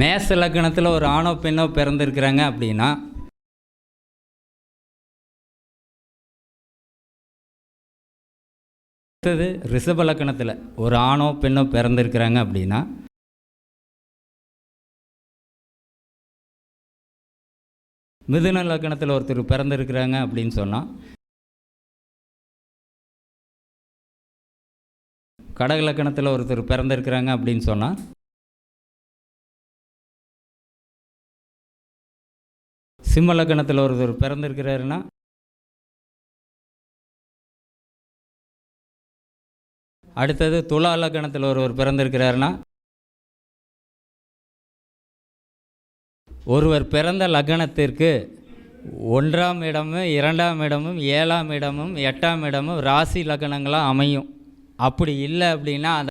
மேச லக்னத்தில் ஒரு ஆணோ பெண்ணோ பிறந்திருக்கிறாங்க அப்படின்னா அடுத்தது ரிஷப லக்னத்தில் ஒரு ஆணோ பெண்ணோ பிறந்திருக்கிறாங்க அப்படின்னா மிதுன லக்னத்தில் ஒருத்தர் பிறந்திருக்கிறாங்க அப்படின்னு சொன்னால் கடக லக்னத்தில் ஒருத்தர் பிறந்திருக்கிறாங்க அப்படின்னு சொன்னால் சிம்ம லக்னத்தில் ஒருத்தர் பிறந்திருக்கிறாருன்னா அடுத்தது துலா லக்னத்தில் ஒருவர் பிறந்திருக்கிறாருன்னா ஒருவர் பிறந்த லக்னத்திற்கு 1ஆம் இடமும் 2ஆம் இடமும் 7ஆம் இடமும் 8ஆம் இடமும் ராசி லக்னங்களாக அமையும். அப்படி இல்லை அப்படின்னா அந்த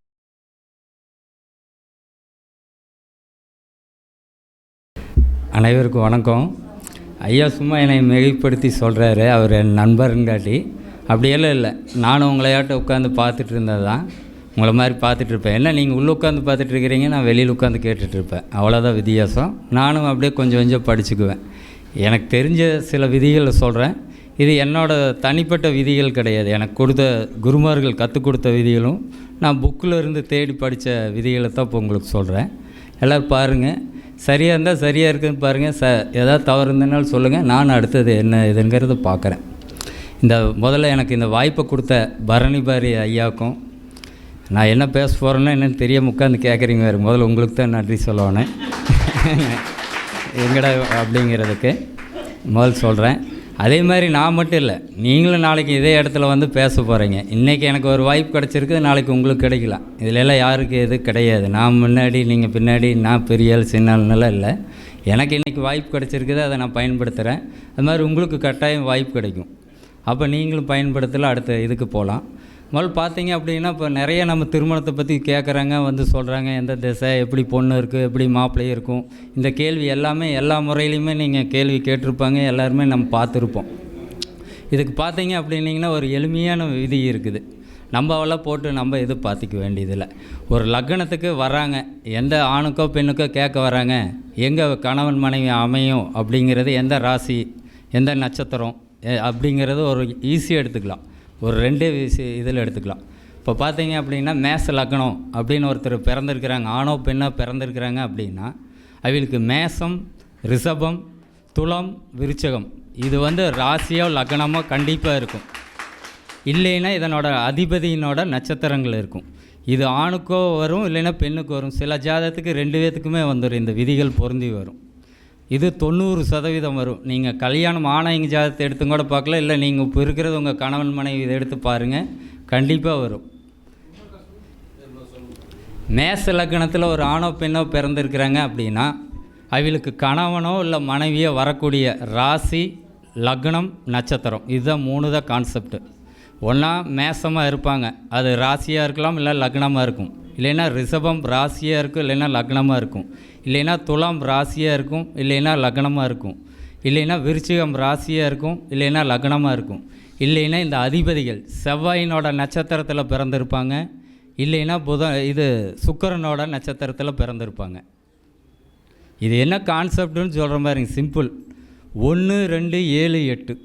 அனைவருக்கும் வணக்கம். ஐயா சும்மா என்னை மிகைப்படுத்தி சொல்கிறாரு, அவர் என் நண்பருங்காட்டி. அப்படியெல்லாம் இல்லை, நானும் உங்களையாட்ட உட்காந்து பார்த்துட்டு இருந்தது தான். உங்களை மாதிரி பார்த்துட்ருப்பேன். என்ன நீங்கள் உள்ளே உட்காந்து பார்த்துட்ருக்கிறீங்க, நான் வெளியில் உட்காந்து கேட்டுட்ருப்பேன். அவ்வளோதான் வித்தியாசம். நானும் அப்படியே கொஞ்சம் கொஞ்சம் படிச்சுக்குவேன். எனக்கு தெரிஞ்ச சில விதிகளை சொல்கிறேன். இது என்னோடய தனிப்பட்ட விதிகள் கிடையாது. எனக்கு கொடுத்த குருமார்கள் கற்றுக் கொடுத்த விதிகளும் நான் புக்கில் இருந்து தேடி படித்த விதிகளை தான் இப்போ உங்களுக்கு சொல்கிறேன். எல்லோரும் பாருங்கள், சரியாக இருந்தால் சரியாக இருக்குதுன்னு பாருங்கள். ஏதாவது தவறு இருந்தனாலும் சொல்லுங்கள், நான் அடுத்தது என்ன இதுங்கிறத பார்க்குறேன். முதல்ல எனக்கு இந்த வாய்ப்பை கொடுத்த பரணிபாரி ஐயாவுக்கும், நான் என்ன பேச போகிறேன்னா என்னென்னு தெரியாமல் உட்காந்து கேட்குறீங்க வேறு. முதல்ல உங்களுக்கு தான் நன்றி சொல்லணும். எங்கடா அப்படிங்கிறதுக்கு முதல் சொல்கிறேன். அதே மாதிரி நான் மட்டும் இல்லை, நீங்களும் நாளைக்கு இதே இடத்துல வந்து பேச போகிறீங்க. இன்றைக்கி எனக்கு ஒரு வாய்ப்பு கிடச்சிருக்கு, நாளைக்கு உங்களுக்கு கிடைக்கலாம். இதிலெல்லாம் யாருக்கு எது கிடையாது. நான் முன்னாடி நீங்கள் பின்னாடி, நான் பெரிய ஆள் சின்ன ஆளுன்னெல்லாம் இல்லை. எனக்கு இன்றைக்கி வாய்ப்பு கிடச்சிருக்குது, அதை நான் பயன்படுத்துகிறேன். அது மாதிரி உங்களுக்கு கட்டாயம் வாய்ப்பு கிடைக்கும். அப்போ நீங்களும் பயன்படுத்தலாம். அடுத்த இதுக்கு போகலாம். முதல்ல பார்த்தீங்க அப்படின்னா இப்போ நிறைய நம்ம திருமணத்தை பற்றி கேட்குறாங்க, வந்து சொல்கிறாங்க எந்த திசை, எப்படி பொண்ணு இருக்குது, எப்படி மாப்பிள்ளை இருக்கும். இந்த கேள்வி எல்லாமே எல்லா முறையிலையுமே நீங்கள் கேள்வி கேட்டிருப்பாங்க, எல்லாருமே நம்ம பார்த்துருப்போம். இதுக்கு பார்த்தீங்க அப்படின்னிங்கன்னா ஒரு எளிமையான விதி இருக்குது. நம்ம அவெல்லாம் போட்டு நம்ம எது பார்த்திக்க வேண்டியதில்லை. ஒரு லக்னத்துக்கு வராங்க, எந்த ஆணுக்கோ பெண்ணுக்கோ கேட்க வராங்க, எங்கே கணவன் மனைவி அமையும் அப்படிங்கிறது, எந்த ராசி எந்த நட்சத்திரம் அப்படிங்கிறது ஒரு ஈஸியாக எடுத்துக்கலாம். ஒரு 2 இதில் எடுத்துக்கலாம். இப்போ பார்த்தீங்க அப்படின்னா மேச லக்னம் அப்படின்னு ஒருத்தர் பிறந்திருக்கிறாங்க, ஆணோ பெண்ணோ பிறந்திருக்கிறாங்க அப்படின்னா அவங்களுக்கு மேசம், ரிஷபம், துலம், விருச்சகம் இது வந்து ராசியோ லக்னமோ கண்டிப்பாக இருக்கும். இல்லைன்னா இதனோட அதிபதியினோட நட்சத்திரங்கள் இருக்கும். இது ஆணுக்கோ வரும், இல்லைன்னா பெண்ணுக்கு வரும். சில ஜாதகத்துக்கு 2 பேத்துக்குமே வந்துடும். இந்த விதிகள் பொருந்தி வரும். இது 90% வரும். நீங்கள் கல்யாணம் ஆணைங்க ஜாதகத்தை எடுத்து கூட பார்க்கல, இல்லை நீங்கள் இப்போ இருக்கிறது உங்கள் கணவன் மனைவி இதை எடுத்து பாருங்கள், கண்டிப்பாக வரும். மேச லக்னத்தில் ஒரு ஆணோ பெண்ணோ பிறந்திருக்கிறாங்க அப்படின்னா அவங்களுக்கு கணவனோ இல்லை மனைவியோ வரக்கூடிய ராசி, லக்னம், நட்சத்திரம் இதுதான் 3 தான் கான்செப்ட். ஒன்றா மேசமாக இருப்பாங்க, அது ராசியாக இருக்கலாம், இல்லை லக்னமாக இருக்கும். இல்லைன்னா ரிஷபம் ராசியாக இருக்கும், இல்லைன்னா லக்னமாக இருக்கும். இல்லைன்னா துலாம் ராசியாக இருக்கும், இல்லைன்னா லக்னமாக இருக்கும். இல்லைன்னா விருச்சிகம் ராசியாக இருக்கும், இல்லைன்னா லக்னமாக இருக்கும். இல்லைன்னா இந்த அதிபதிகள் செவ்வாயினோட நட்சத்திரத்தில் பிறந்திருப்பாங்க, இல்லைன்னா சுக்கிரனோட நட்சத்திரத்தில் பிறந்திருப்பாங்க. இது என்ன கான்செப்டுன்னு சொல்கிற மாதிரி சிம்பிள். 1, 2, 7, 8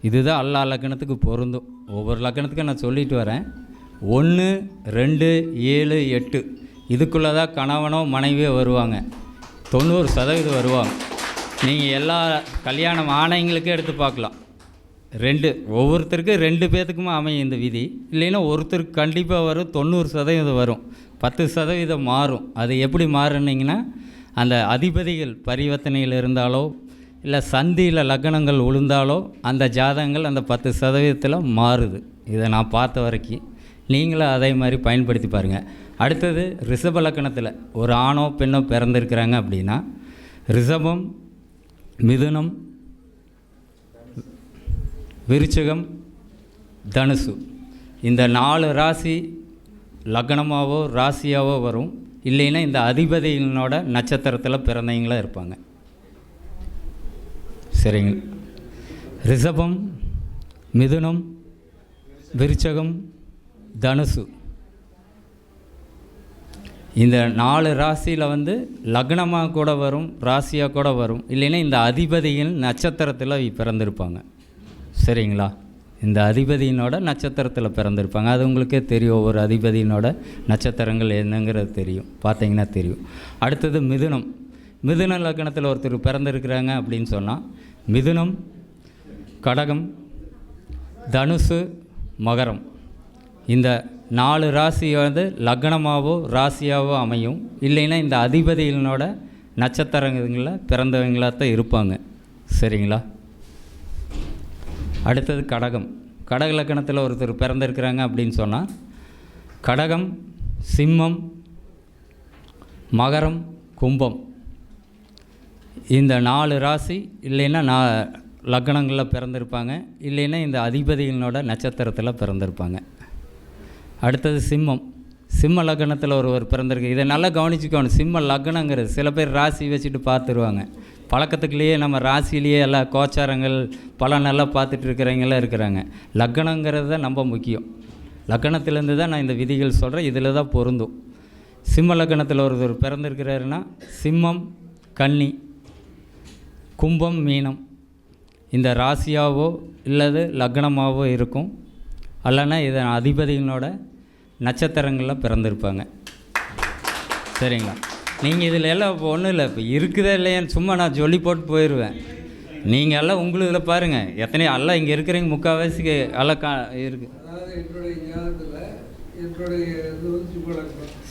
இதுதான் எல்லா லக்னத்துக்கு பொருந்தும். ஒவ்வொரு லக்னத்துக்கும் நான் சொல்லிட்டு வரேன். 1, 2, 7, 8 இதுக்குள்ளே தான் கணவனோ மனைவியோ வருவாங்க. 90% வருவாங்க. நீங்கள் எல்லா கல்யாணம் ஆணைங்களுக்கும் எடுத்து பார்க்கலாம். ஒவ்வொருத்தருக்கு 2 பேர்த்துக்குமே அமையும் இந்த விதி. இல்லைன்னா ஒருத்தருக்கு கண்டிப்பாக வரும், 90% வரும், 10% மாறும். அது எப்படி மாறுனீங்கன்னா அந்த அதிபதிகள் பரிவர்த்தனையில் இருந்தாலோ இல்லை சந்தியில் லக்னங்கள் விழுந்தாலோ அந்த ஜாதகங்கள் அந்த 10% மாறுது. இதை நான் பார்த்த வரைக்கும் நீங்களும் அதே மாதிரி பயன்படுத்தி பாருங்கள். அடுத்தது ரிஷப லக்னத்தில் ஒரு ஆணோ பெண்ணோ பிறந்திருக்கிறாங்க அப்படின்னா ரிஷபம், மிதுனம், விருச்சிகம், தனுசு இந்த 4 ராசி லக்னமாவோ ராசியாவோ வரும். இல்லைன்னா இந்த அதிபதிகளோட நட்சத்திரத்தில் பிறந்தவங்களாக இருப்பாங்க. சரிங்க. ரிஷபம், மிதுனம், விருச்சகம், தனுசு இந்த 4 ராசியில் வந்து லக்னமாக கூட வரும், ராசியாக கூட வரும். இல்லைன்னா இந்த அதிபதியின் நட்சத்திரத்தில் பிறந்திருப்பாங்க. சரிங்களா? இந்த அதிபதியினோட நட்சத்திரத்தில் பிறந்திருப்பாங்க. அது உங்களுக்கே தெரியும், ஒவ்வொரு அதிபதியினோட நட்சத்திரங்கள் என்னங்கிறது தெரியும், பார்த்தீங்கன்னா தெரியும். அடுத்தது மிதுனம். மிதுன லக்னத்தில் ஒருத்தர் பிறந்திருக்கிறாங்க அப்படின்னு சொன்னால் மிதுனம், கடகம், தனுசு, மகரம், இந்த 4 ராசி வந்து லக்னமாகவோ ராசியாகவோ அமையும். இல்லைன்னா இந்த அதிபதிகளோட நட்சத்திரங்களில் பிறந்தவங்களாக தான் இருப்பாங்க. சரிங்களா? அடுத்தது கடகம். கடக லக்னத்தில் ஒருத்தர் பிறந்திருக்கிறாங்க அப்படின்னு சொன்னால் கடகம், சிம்மம், மகரம், கும்பம், இந்த 4 ராசி இல்லைன்னா லக்னங்களில் பிறந்திருப்பாங்க. இல்லைன்னா இந்த அதிபதிகளோட நட்சத்திரத்தில் பிறந்திருப்பாங்க. அடுத்தது சிம்மம். சிம்ம லக்னத்தில் ஒருவர் பிறந்திருக்கு. இதை நல்லா கவனிச்சுக்கணும். சிம்ம லக்னங்கிறது சில பேர் ராசி வச்சுட்டு பார்த்துருவாங்க. பழக்கத்துக்குள்ளேயே நம்ம ராசியிலேயே எல்லா கோச்சாரங்கள் பலனெல்லாம் பார்த்துட்டு இருக்கிறவங்களாம் இருக்கிறாங்க. லக்னங்கிறது தான் ரொம்ப முக்கியம். லக்னத்திலேருந்து தான் நான் இந்த விதிகள் சொல்கிறேன், இதில் தான் பொருந்தும். சிம்ம லக்னத்தில் ஒருவர் பிறந்திருக்கிறாருன்னா சிம்மம், கன்னி, கும்பம், மீனம், இந்த ராசியாவோ இல்லது லக்னமாகவோ இருக்கும். அல்லனா இதன் அதிபதிகளோட நட்சத்திரங்களில் பிறந்திருப்பாங்க. சரிங்களா? நீங்கள் இதில் எல்லாம் இப்போ ஒன்றும் இல்லை, இப்போ இருக்குதா இல்லையான்னு சும்மா நான் சொல்லி போட்டு போயிடுவேன். நீங்கள் எல்லாம் உங்களுக்கு பாருங்கள், எத்தனையோ எல்லாம் இங்கே இருக்கிறவங்க முக்கால்வாசிக்கு எல்லாம் இருக்குது.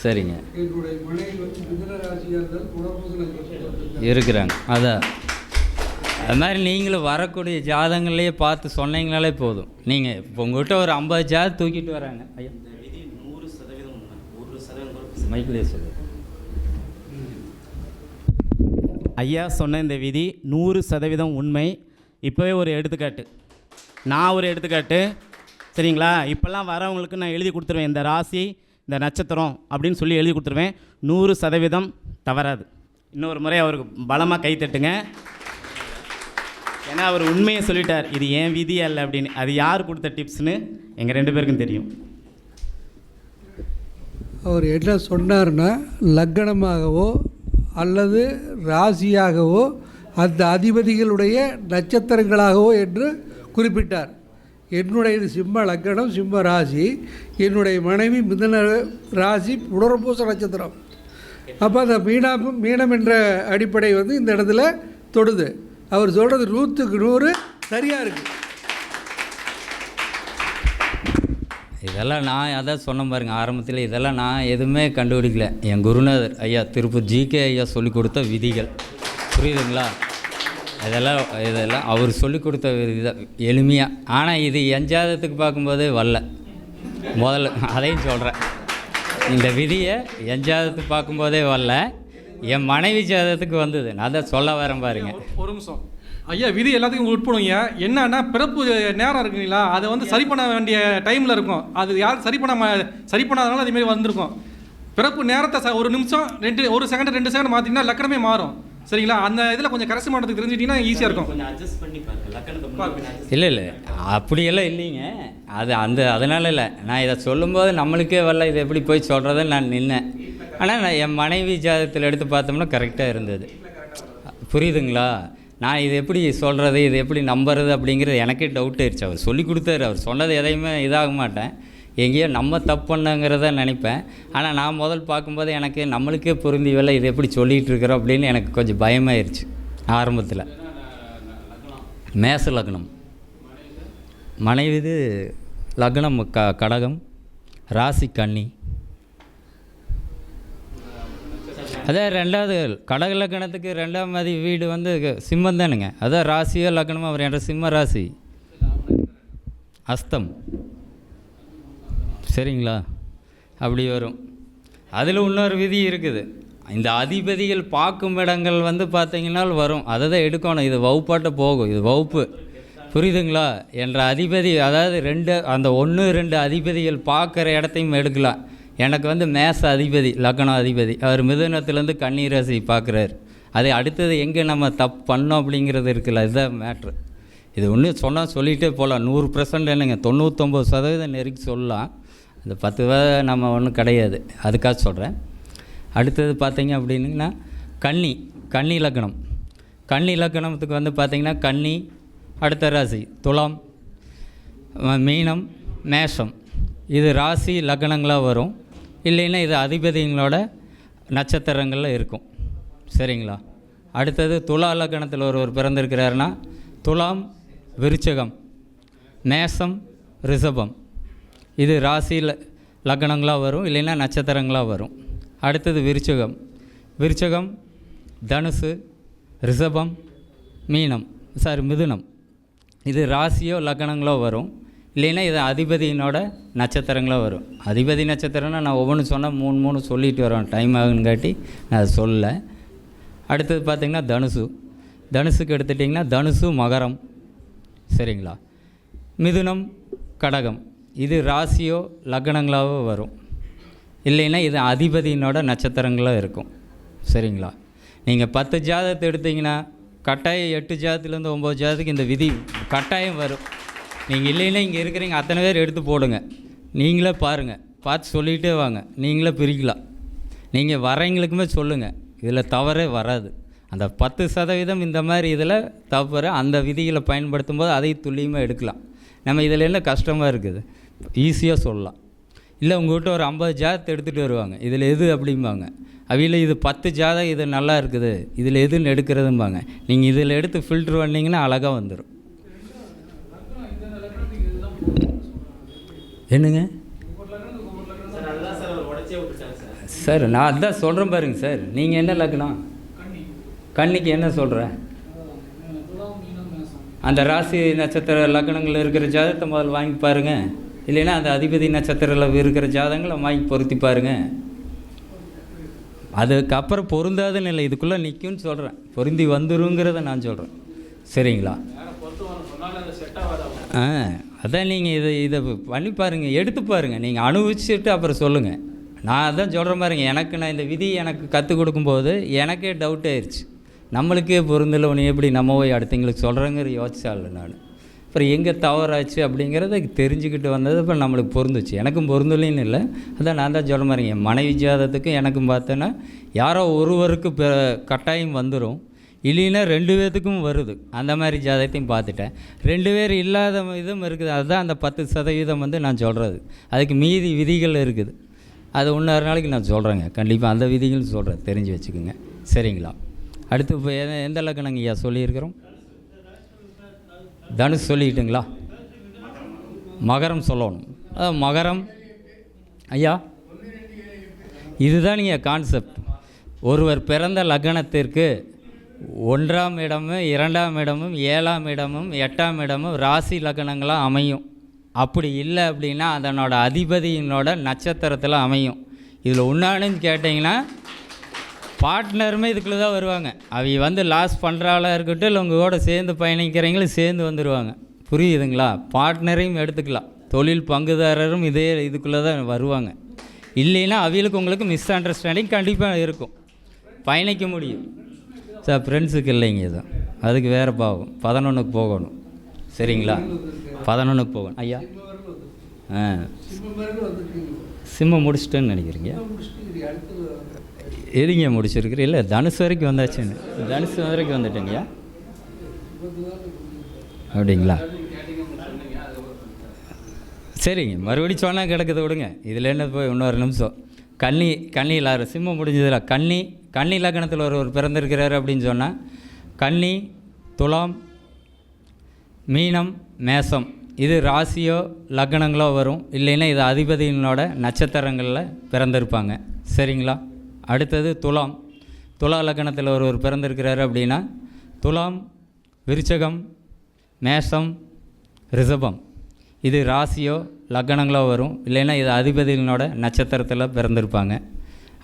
சரிங்க, இருக்கிறாங்க. அதான் அது மாதிரி நீங்களும் வரக்கூடிய ஜாதகங்கள்லேயே பார்த்து சொன்னீங்கனாலே போதும். நீங்கள் இப்போ உங்கள்கிட்ட ஒரு 50 ஜாதகம் தூக்கிட்டு வராங்க. ஐயா, மைக்கிலே சொல்லு. ஐயா சொன்ன இந்த விதி 100% உண்மை. இப்போவே ஒரு எடுத்துக்காட்டு, நான் ஒரு எடுத்துக்காட்டு. சரிங்களா? இப்போல்லாம் வரவங்களுக்கு நான் எழுதி கொடுத்துருவேன், இந்த ராசி இந்த நட்சத்திரம் அப்படின்னு சொல்லி எழுதி கொடுத்துருவேன். 100% தவறாது. இன்னொரு முறை அவருக்கு பலமாக கை தட்டுங்க. ஏன்னா அவர் உண்மையை சொல்லிட்டார், இது ஏன் விதி அல்ல அப்படின்னு. அது யார் கொடுத்த டிப்ஸ்னு எங்கள் 2 பேருக்கும் தெரியும். அவர் என்ன சொன்னார்னா, லக்னமாகவோ அல்லது ராசியாகவோ அந்த அதிபதிகளுடைய நட்சத்திரங்களாகவோ என்று குறிப்பிட்டார். என்னுடைய சிம்ம லக்னம், சிம்ம ராசி, என்னுடைய மனைவி மிதுன ராசி, புனர்பூச நட்சத்திரம். அப்போ அந்த மீனம் என்ற அடிப்படை வந்து இந்த இடத்துல தொடுது. அவர் சொல்கிறது 100க்கு 100 சரியாக இருக்குது. இதெல்லாம் நான் அதான் சொன்ன பாருங்க ஆரம்பத்தில், இதெல்லாம் நான் எதுவுமே கண்டுபிடிக்கல. என் குருநாதர் ஐயா திருப்பூர் ஜிகே ஐயா சொல்லிக் கொடுத்த விதிகள். புரியுதுங்களா? இதெல்லாம் அவர் சொல்லிக் கொடுத்த விதி எளிமையாக. ஆனால் இது என் ஜாதகத்துக்கு பார்க்கும்போது வரல. முதல்ல அதையும் சொல்கிறேன், இந்த விதியை என் ஜாதகத்துக்கு பார்க்கும்போதே வரல, என் மனைவி ஜாதகத்துக்கு வந்தது. நான் தான் சொல்ல வரேன் பாருங்க. ஒரு நிமிஷம் ஐயா, விதி எல்லாத்துக்கும் உட்படுங்க. என்னன்னா பிறப்பு நேரம் இருக்குங்களா, அதை வந்து சரி பண்ண வேண்டிய டைமில் இருக்கும். அது யாரும் சரி பண்ணாதனால அதேமாரி வந்திருக்கும். பிறப்பு நேரத்தை ஒரு நிமிஷம் 1 செகண்ட் 2 செகண்ட் மாற்றிங்கன்னா லக்கணமே மாறும். சரிங்களா? அந்த இதில் கொஞ்சம் கரெக்ட் பண்ணுறதுக்கு தெரிஞ்சுட்டிங்கன்னா ஈஸியாக இருக்கும். இல்லை அப்படியெல்லாம் இல்லைங்க. அது அதனால இல்லை, நான் இதை சொல்லும்போது நம்மளுக்கே வரல, இதை எப்படி போய் சொல்கிறதுன்னு நான் நின்னேன். ஆனால் நான் என் மனைவி ஜாதகத்தில் எடுத்து பார்த்தோம்னா கரெக்டாக இருந்தது. புரியுதுங்களா? நான் இது எப்படி சொல்கிறது, இது எப்படி நம்புறது அப்படிங்கிறது எனக்கே டவுட் ஆயிடுச்சு. அவர் சொல்லி கொடுத்தாரு, அவர் சொன்னது எதையுமே இதாக மாட்டேன், எங்கேயோ நம்ம தப்பு பண்ணங்கிறத நினைப்பேன். ஆனால் நான் முதல் பார்க்கும்போது எனக்கு நம்மளுக்கே பொருந்தி வேலை, இது எப்படி சொல்லிகிட்டு இருக்கிறோம் அப்படின்னு எனக்கு கொஞ்சம் பயமாயிருச்சு ஆரம்பத்தில். மேச லக்னம், மனைவி இது லக்னம் கடகம், ராசி கன்னி. அதான் 2வது கடக லக்னத்துக்கு 2ஆம் வீடு வந்து சிம்மம் தானுங்க. அதான் ராசியோ லக்னமோ அவர் என்ற சிம்ம ராசி அஸ்தம். சரிங்களா? அப்படி வரும். அதில் இன்னொரு விதி இருக்குது. இந்த அதிபதிகள் பார்க்கும் இடங்கள் வந்து பார்த்திங்கன்னா வரும், அதை தான் எடுக்கணும். இது வகுப்பாட்ட போகும், இது வகுப்பு. புரியுதுங்களா? என்ற அதிபதி, அதாவது 2 அந்த 1 2 அதிபதிகள் பார்க்குற இடத்தையும் எடுக்கலாம். எனக்கு வந்து மேச அதிபதி, லக்னம் அதிபதி, அவர் மிதுனத்துலேருந்து கன்னி ராசி பார்க்குறாரு. அதை அடுத்தது எங்கே நம்ம தப்பு பண்ணோம் அப்படிங்கிறது இருக்குல்ல, இதுதான் மேட்ரு. இது ஒன்று சொன்னால் சொல்லிகிட்டே போகலாம். 100% என்னங்க, 99% நெருக்கி சொல்லலாம். அந்த 10 நம்ம ஒன்றும் கிடையாது. அதுக்காக சொல்கிறேன். அடுத்தது பார்த்தீங்க அப்படின்னா கன்னி லக்னம். கன்னி லக்னத்துக்கு வந்து பார்த்திங்கன்னா கன்னி, அடுத்த ராசி துலாம், மீனம், மேஷம். இது ராசி லக்னங்களாக வரும். இல்லைன்னா இது அதிபதிங்களோட நட்சத்திரங்களில் இருக்கும். சரிங்களா? அடுத்தது துலா லக்னத்தில் ஒருவர் பிறந்திருக்கிறாருன்னா துலாம், விருச்சகம், மேஷம், ரிஷபம். இது ராசி லக்னங்களாக வரும், இல்லைன்னா நட்சத்திரங்களாக வரும். அடுத்தது விருச்சகம், தனுசு, ரிஷபம், மிதுனம். இது ராசியோ லக்னங்களோ வரும், இல்லைன்னா இது அதிபதியினோட நட்சத்திரங்களோ வரும். அதிபதி நட்சத்திரம்னா நான் ஒவ்வொன்று சொன்னால் 3 சொல்லிட்டு வரேன், டைம் ஆகுங்காட்டி நான் அதை சொல்லலை. அடுத்தது பார்த்திங்கன்னா தனுசுக்கு எடுத்துட்டிங்கன்னா தனுசு, மகரம். சரிங்களா? மிதுனம், கடகம். இது ராசியோ லக்னங்களாவோ வரும், இல்லைன்னா இது அதிபதியினோட நட்சத்திரங்களாக இருக்கும். சரிங்களா? நீங்கள் 10 ஜாதகத்தை எடுத்திங்கன்னா கட்டாயம் 8 ஜாதத்துலேருந்து 9 ஜாதத்துக்கு இந்த விதி கட்டாயம் வரும். நீங்கள் இல்லைன்னா இங்கே இருக்கிறீங்க அத்தனை பேர் எடுத்து போடுங்க, நீங்களே பாருங்கள், பார்த்து சொல்லிகிட்டே வாங்க, நீங்களே பிரிக்கலாம். நீங்கள் வரவங்களுக்குமே சொல்லுங்கள், இதில் தவறே வராது. அந்த 10% இந்த மாதிரி இதில் தவறு அந்த விதிகளை பயன்படுத்தும் போது அதை துல்லியமாக எடுக்கலாம். நம்ம இதில் என்ன கஷ்டமாக இருக்குது, ஈஸியாக சொல்லலாம். இல்லை உங்கள்கிட்ட ஒரு 50 ஜாதகத்தை எடுத்துகிட்டு வருவாங்க, இதில் எது அப்படிம்பாங்க. அவையில் இது 10 ஜாதகம் இது நல்லா இருக்குது, இதில் எதுன்னு எடுக்கிறதும்பாங்க. நீங்கள் இதில் எடுத்து ஃபில்ட்ரு பண்ணிங்கன்னா அழகாக வந்துடும். என்னங்க சார், நான் அதான் சொல்கிறேன் பாருங்க சார். நீங்கள் என்ன லக்னம்? கன்னிக்கு என்ன சொல்கிறேன்? அந்த ராசி நட்சத்திர லக்னங்கள் இருக்கிற ஜாதகத்தை முதல்ல வாங்கி பாருங்கள், இல்லைன்னா அந்த அதிபதி நட்சத்திரத்தில் இருக்கிற ஜாதகங்களை வாங்கி பொருத்தி பாருங்கள். அதுக்கப்புறம் பொருந்தாதுன்னு இல்லை, இதுக்குள்ளே நிற்கும்னு சொல்கிறேன், பொருந்தி வந்துருங்கிறத நான் சொல்கிறேன். சரிங்களா? அதான் நீங்கள் இதை பண்ணி பாருங்கள், எடுத்து பாருங்கள், நீங்கள் அனுபவிச்சுட்டு அப்புறம் சொல்லுங்கள். நான் அதான் சொல்கிற மாதிரிங்க, நான் இந்த விதி எனக்கு கற்றுக் கொடுக்கும்போது எனக்கே டவுட் ஆயிடுச்சு. நம்மளுக்கே பொருந்தில்லை, உன்னை எப்படி நம்ம போய் அடுத்தவங்களுக்கு சொல்கிறேங்கிற யோசிச்சாள் நான். அப்புறம் எங்கே தவறாச்சு அப்படிங்கிறத தெரிஞ்சுக்கிட்டு வந்தது அப்புறம் நம்மளுக்கு பொருந்துச்சு. எனக்கும் பொருந்தலைன்னு இல்லை, அதான் நான் தான் சொல்கிற மாதிரிங்க. என் ஜாதகத்துக்கும் எனக்கும் பார்த்தோன்னா யாரோ ஒருவருக்கு கட்டாயம் வந்துடும், இல்லைன்னா 2 பேர்த்துக்கும் வருது. அந்த மாதிரி ஜாதகத்தையும் பார்த்துட்டேன். 2 பேர் இல்லாத இதுவும் இருக்குது. அதுதான் அந்த 10% வந்து நான் சொல்கிறது. அதுக்கு மீதி விதிகள் இருக்குது, அது இன்னொரு நாளைக்கு நான் சொல்கிறேங்க. கண்டிப்பாக அந்த விதிகள் சொல்கிறேன், தெரிஞ்சு வச்சுக்கோங்க. சரிங்களா? அடுத்து இப்போ எந்த லக்னங்க ஐயா சொல்லியிருக்கிறோம்? தனுஷ் சொல்லிக்கிட்டுங்களா? மகரம் சொல்லணும். மகரம் ஐயா, இதுதான் நீங்கள் கான்செப்ட். ஒருவர் பிறந்த லக்னத்திற்கு 1ஆம் இடமும் 2ஆம் இடமும் 7ஆம் இடமும் 8ஆம் இடமும் ராசி லக்னங்களாக அமையும். அப்படி இல்லை அப்படின்னா அதனோட அதிபதியினோட நட்சத்திரத்தில் அமையும். இதில் ஒன்றானுன்னு கேட்டிங்கன்னா பார்ட்னருமே இதுக்குள்ளே தான் வருவாங்க. அவங்க வந்து லாஸ் பண்ணுறாளாக இருக்கட்டும், இல்லை உங்களோட சேர்ந்து பயணிக்கிறவங்களும் சேர்ந்து வந்துடுவாங்க. புரியுதுங்களா? பார்ட்னரையும் எடுத்துக்கலாம், தொழில் பங்குதாரரும் இதுக்குள்ளே தான் வருவாங்க. இல்லைன்னா அவங்களுக்கு உங்களுக்கு மிஸ் அண்டர்ஸ்டாண்டிங் கண்டிப்பாக இருக்கும், பயணிக்க முடியும் சார். ஃப்ரெண்ட்ஸுக்கு இல்லைங்க, இது அதுக்கு வேறு பாவம். 11க்கு போகணும். சரிங்களா? 11க்கு போகணும் ஐயா. சிம்மம் முடிச்சிட்டேன்னு நினைக்கிறீங்க. எதுங்க முடிச்சிருக்கிறீ? இல்லை தனுசு வரைக்கும் வந்தாச்சுன்னு. தனுசு வரைக்கும் வந்துட்டேங்கய்யா. அப்படிங்களா? சரிங்க, மறுபடியும் சொன்னால் கிடக்குது விடுங்க. இதில் என்ன போய் இன்னொரு நிமிஷம். கன்னியில் சிம்மம் முடிஞ்சதில்ல. கன்னி லக்னத்தில் ஒரு பிறந்திருக்கிறாரு அப்படின்னு சொன்னால் கன்னி, துலாம், மீனம், மேஷம். இது ராசியோ லக்னங்களோ வரும், இல்லைன்னா இது அதிபதியினோட நட்சத்திரங்களில் பிறந்திருப்பாங்க. சரிங்களா? அடுத்தது துலா லக்னத்தில் ஒரு பிறந்திருக்கிறாரு அப்படின்னா துலாம், விருச்சகம், மேஷம், ரிஷபம். இது ராசியோ லக்னங்களோ வரும், இல்லைன்னா இது அதிபதியினோட நட்சத்திரத்தில் பிறந்திருப்பாங்க.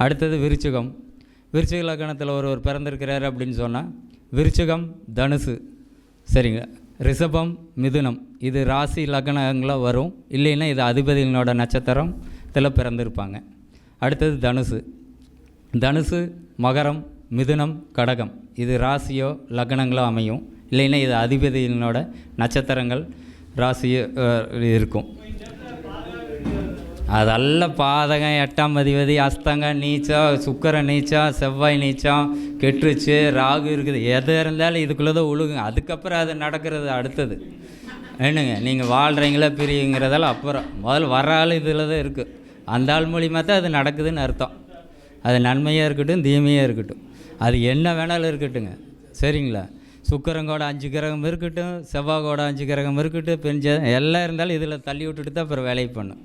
அடுத்தது விருச்சிக லக்னத்தில் ஒரு பிறந்திருக்கிறாரு அப்படின்னு சொன்னால் விருச்சிகம், தனுசு. சரிங்க. ரிஷபம், மிதுனம். இது ராசி லக்னங்களாக வரும், இல்லைன்னா இது அதிபதியினோட நட்சத்திரத்தில் பிறந்திருப்பாங்க. அடுத்தது தனுசு, மகரம், மிதுனம், கடகம். இது ராசியோ லக்னங்களோ அமையும், இல்லைன்னா இது அதிபதியினோட நட்சத்திரங்கள் ராசியோ இருக்கும். அதெல்லாம் பாதகம், 8ஆம் அதிபதி, அஸ்தங்கம், நீச்சம், சுக்கிரன் நீச்சம், செவ்வாய் நீச்சம், கெட்டுருச்சு, ராகு இருக்குது, எது இருந்தாலும் இதுக்குள்ளே தான் உழுகுங்க. அதுக்கப்புறம் அது நடக்கிறது அடுத்தது என்னங்க. நீங்கள் வாழ்கிறீங்களா பிரியுங்கிறதெல்லாம் அப்புறம், முதல்ல வர ஆள் இதில் தான் இருக்குது. அந்த ஆள் மூலியமாக தான் அது நடக்குதுன்னு அர்த்தம். அது நன்மையாக இருக்கட்டும், தீமையாக இருக்கட்டும், அது என்ன வேணாலும் இருக்கட்டுங்க. சரிங்களா? சுக்கிரங்கோட 5 கிரகம் இருக்கட்டும், செவ்வாயோட 5 கிரகம் இருக்கட்டும், எல்லாம் இருந்தாலும் இதில் தள்ளி விட்டுட்டு தான் அப்புறம் வேலையை பண்ணும்.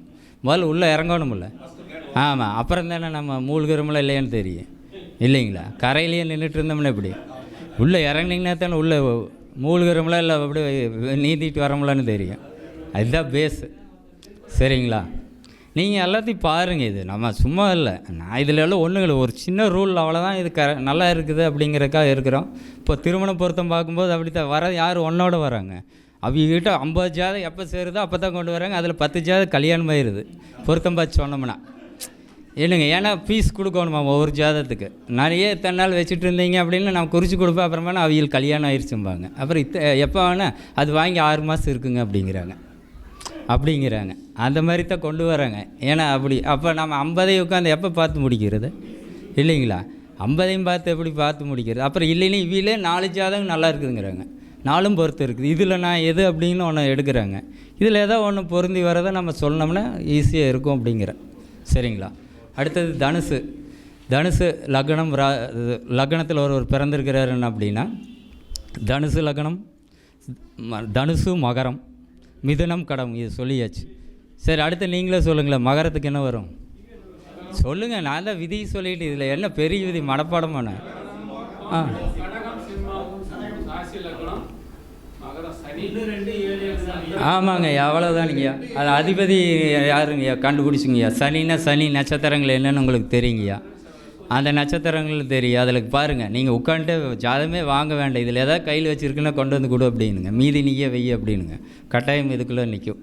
முதல்ல உள்ளே இறங்கணுமில்ல. ஆமாம், அப்புறம் தானே நம்ம மூழ்கிறோம்ல இல்லையான்னு தெரியும் இல்லைங்களா? கரையிலேயே நின்றுட்டு இருந்தோம்னா எப்படி? உள்ளே இறங்கினீங்கன்னா தானே உள்ளே மூழ்கிறோம்ல இல்லை அப்படி நீந்திட்டு வரோம்லான்னு தெரியும். அதுதான் பேஸு. சரிங்களா? நீங்கள் எல்லாத்தையும் பாருங்கள். இது நம்ம சும்மா இல்லை, நான் இதில் எல்லாம் ஒன்றுங்கள ஒரு சின்ன ரூல் அவ்வளோதான். இது நல்லா இருக்குது அப்படிங்கிறக்காக இருக்கிறோம். இப்போ திருமண பொருத்தம் பார்க்கும்போது அப்படி தான் வர, யார் ஒன்றோட வராங்க, அவங்ககிட்ட 50 ஜாதகம் எப்போ சேருதோ அப்போ தான் கொண்டு வராங்க. அதில் 10 ஜாதகம் கல்யாணம் ஆயிடுது பொருத்தம் பார்த்து சொன்னோம்னா. என்னங்க, ஏன்னா ஃபீஸ் கொடுக்கணுமா ஒவ்வொரு ஜாதகத்துக்கு. நிறைய இத்தனை நாள் வச்சுட்டு இருந்தீங்க அப்படின்னு நான் குறித்து கொடுப்பேன். அப்புறமா அவங்களுக்கு கல்யாணம் ஆயிடுச்சும்பாங்க. அப்புறம் எப்போ வேணால் அது வாங்கி 6 மாதம் இருக்குங்க அப்படிங்கிறாங்க. அந்த மாதிரி தான் கொண்டு வராங்க. ஏன்னா அப்படி அப்போ நம்ம 50 உட்காந்து எப்போ பார்த்து முடிக்கிறது இல்லைங்களா? 50 பார்த்து எப்படி பார்த்து முடிக்கிறது? அப்புறம் இல்லைன்னு இவிலே 4 ஜாதகம் நல்லா இருக்குதுங்கிறாங்க, 4 பொறுத்து இருக்குது. இதில் நான் எது அப்படின்னு ஒன்று எடுக்கிறாங்க. இதில் ஏதோ ஒன்று பொருந்தி வரதை நம்ம சொன்னோம்னா ஈஸியாக இருக்கும் அப்படிங்கிற. சரிங்களா? அடுத்தது தனுசு லக்னம். லக்னத்தில் ஒருவர் பிறந்திருக்கிறாருன்னு அப்படின்னா தனுசு லக்னம், தனுசு மகரம், மிதுனம் கடம், இது சொல்லியாச்சு. சரி, அடுத்து நீங்களே சொல்லுங்களேன், மகரத்துக்கு என்ன வரும் சொல்லுங்கள். நான் தான் விதி சொல்லிட்டு இதில் என்ன பெரிய விதி மனப்பாடமான? ஆமாங்க, அவ்வளோதானுங்கய்யா. அது அதிபதி யாருங்கய்யா கண்டுபிடிச்சிங்கய்யா? சனி நட்சத்திரங்கள் என்னென்னு உங்களுக்கு தெரியுங்கய்யா? அந்த நட்சத்திரங்கள் தெரியும். அதில் பாருங்கள், நீங்கள் உட்காந்துட்டு ஜாதகமே வாங்க வேண்டாம், இதில் எதாவது கையில் வச்சுருக்குன்னா கொண்டு வந்து கொடு அப்படின்னுங்க, மீதி நீயே வெய்ய அப்படின்னுங்க. கட்டாயம் இதுக்குள்ளே நிற்கும்.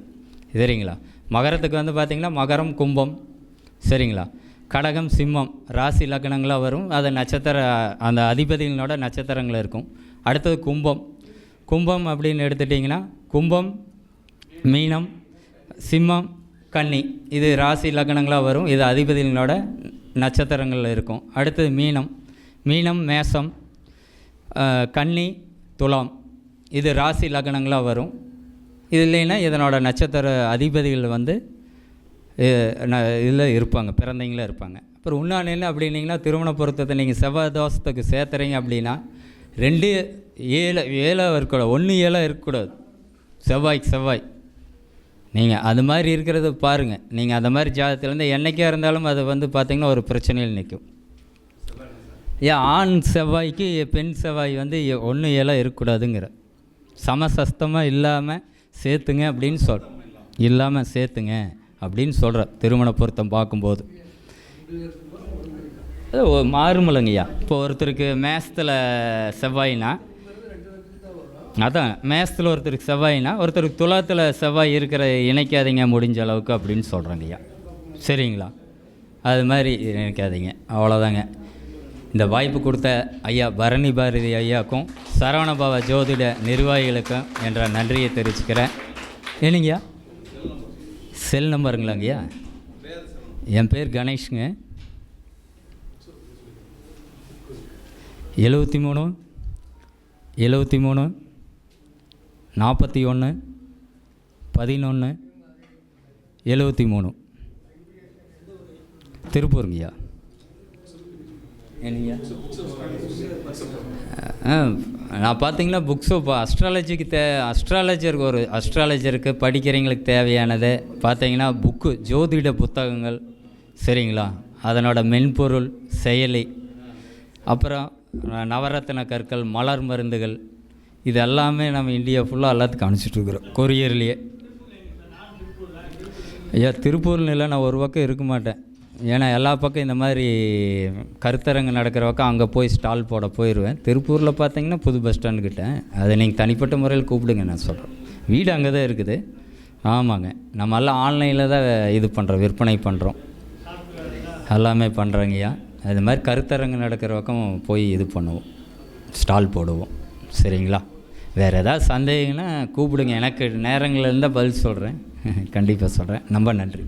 சரிங்களா? மகரத்துக்கு வந்து பார்த்திங்கன்னா மகரம், கும்பம். சரிங்களா? கடகம், சிம்மம் ராசி லக்னங்களாக வரும். அது அந்த அதிபதிகளோட நட்சத்திரங்கள் இருக்கும். அடுத்தது கும்பம் அப்படின்னு எடுத்துட்டிங்கன்னா கும்பம், மீனம், சிம்மம், கன்னி, இது ராசி லக்னங்களாக வரும். இது அதிபதிகளோட நட்சத்திரங்கள் இருக்கும். அடுத்தது மீனம், மேசம், கன்னி, துலாம், இது ராசி லக்னங்களாக வரும். இது இல்லைன்னா இதனோட நட்சத்திர அதிபதிகள் வந்து இதில் இருப்பாங்க, பிறந்தவங்களே இருப்பாங்க. அப்புறம் இன்னொன்று என்ன அப்படின்னிங்கன்னா, திருமண பொருத்தத்தை நீங்கள் செவ்வாய் தோஷத்துக்கு சேர்த்துறீங்க அப்படின்னா 2 7 இருக்கக்கூடாது, 1 7 இருக்கக்கூடாது. செவ்வாய் நீங்கள் அது மாதிரி இருக்கிறத பாருங்கள். நீங்கள் அந்த மாதிரி ஜாதகத்துலேருந்து என்றைக்கா இருந்தாலும் அது வந்து பார்த்திங்கன்னா ஒரு பிரச்சனையில் நிற்கும். ஆண் செவ்வாய்க்கு பெண் செவ்வாய் வந்து 1 7 இருக்கக்கூடாதுங்கிற, சமசஸ்தமாக இல்லாமல் சேர்த்துங்க அப்படின்னு இல்லாமல் சேர்த்துங்க அப்படின்னு சொல்கிற திருமண பொருத்தம் பார்க்கும்போது மாறுமலைங்கய்யா. இப்போ ஒருத்தருக்கு மேசத்தில் செவ்வாய்னா, அதான் மேசத்தில் ஒருத்தருக்கு செவ்வாய்னா, ஒருத்தருக்கு துலாத்தில் செவ்வாய் இருக்கிற இணைக்காதீங்க முடிஞ்ச அளவுக்கு அப்படின்னு சொல்கிறேங்கய்யா. சரிங்களா? அது மாதிரி நினைக்காதீங்க, அவ்வளோதாங்க. இந்த வாய்ப்பு கொடுத்த ஐயா பரணி பாரதி ஐயாவுக்கும் சரவணபவ ஜோதிட நிர்வாகிகளுக்கும் என்ற நன்றியை தெரிவிச்சுக்கிறேன். என்னங்கய்யா செல் நம்பருங்களாங்கய்யா? என் பேர் கணேஷுங்க. 73 41 11 73 திருப்பூருங்கய்யா. என்னங்கய்யா? நான் பார்த்தீங்கன்னா புக்ஸு இப்போ அஸ்ட்ராலஜருக்கு படிக்கிறவங்களுக்கு தேவையானது பார்த்தீங்கன்னா புக்கு, ஜோதிட புத்தகங்கள். சரிங்களா? அதனோட மென்பொருள், செயலி, அப்புறம் நவரத்ன கற்கள், மலர் மருந்துகள், இது எல்லாமே நம்ம இந்தியா ஃபுல்லாக எல்லாத்துக்கும் அனுப்பிச்சிட்ருக்குறோம் கொரியர்லேயே. ஐயா திருப்பூரில் இல்லை, நான் ஒரு பக்கம் இருக்க மாட்டேன். ஏன்னா எல்லா பக்கம் இந்த மாதிரி கருத்தரங்கு நடக்கிற பக்கம் அங்கே போய் ஸ்டால் போட போயிடுவேன். திருப்பூரில் பார்த்தீங்கன்னா புது பஸ் ஸ்டாண்டுக்கிட்ட, அதை நீங்கள் தனிப்பட்ட முறையில் கூப்பிடுங்க, நான் சொல்கிறேன். வீடு அங்கே தான் இருக்குது. ஆமாங்க, நம்ம எல்லாம் ஆன்லைனில் தான் இது பண்ணுறோம், விற்பனை பண்ணுறோம், எல்லாமே பண்ணுறோங்கய்யா. அது மாதிரி கருத்தரங்கு நடக்கிற பக்கம் போய் இது பண்ணுவோம், ஸ்டால் போடுவோம். சரிங்களா? வேறு ஏதாவது சந்தேகம்னா கூப்பிடுங்க, எனக்கு நேரங்கள் இருந்தால் பதில் சொல்கிறேன், கண்டிப்பாக சொல்கிறேன். ரொம்ப நன்றி.